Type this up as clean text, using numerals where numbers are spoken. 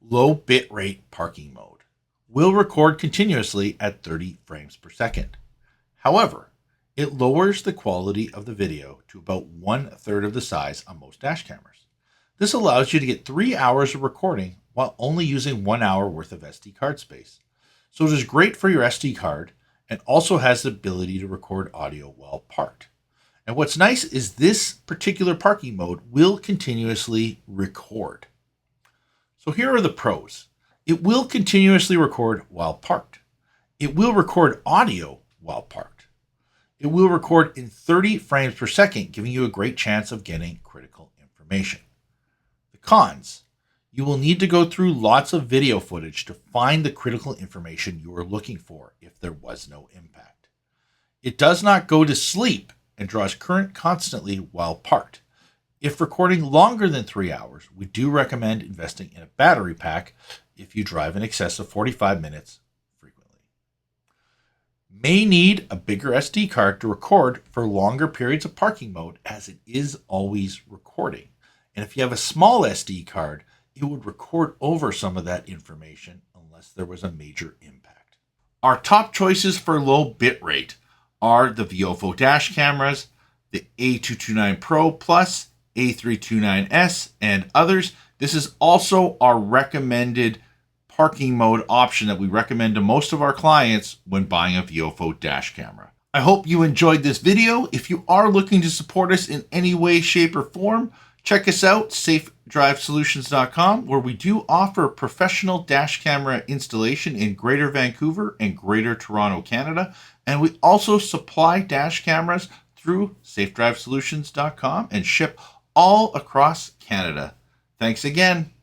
Low bitrate parking mode will record continuously at 30 frames per second. However, it lowers the quality of the video to about 1/3 of the size on most dash cameras. This allows you to get 3 hours of recording while only using 1 hour worth of SD card space. So it is great for your SD card and also has the ability to record audio while parked. And what's nice is this particular parking mode will continuously record. So here are the pros. It will continuously record while parked. It will record audio while parked. It will record in 30 frames per second, giving you a great chance of getting critical information. The cons. You will need to go through lots of video footage to find the critical information you are looking for if there was no impact. It does not go to sleep and draws current constantly while parked. If recording longer than 3 hours, we do recommend investing in a battery pack if you drive in excess of 45 minutes frequently. May need a bigger SD card to record for longer periods of parking mode, as it is always recording. And if you have a small SD card, it would record over some of that information unless there was a major impact. Our top choices for low bitrate are the VOFO dash cameras, the A229 Pro Plus, A329S, and others. This is also our recommended parking mode option that we recommend to most of our clients when buying a VOFO dash camera. I hope you enjoyed this video. If you are looking to support us in any way, shape, or form, check us out, safedrivesolutions.com, where we do offer professional dash camera installation in Greater Vancouver and Greater Toronto, Canada. And we also supply dash cameras through safedrivesolutions.com and ship all across Canada. Thanks again.